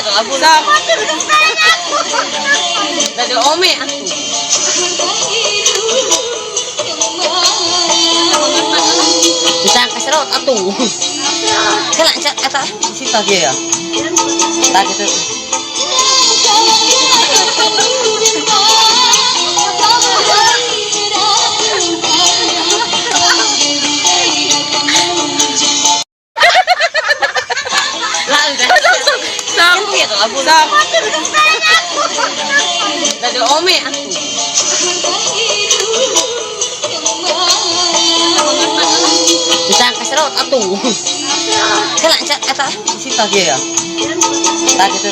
to abul. Dari ome aku. Bisa keserot atuh. Kena cak kata sita dia ya. Tak gitu. Dari ome aku. Bisa keserot atuh. Kena cak kata sita dia ya. Tak gitu.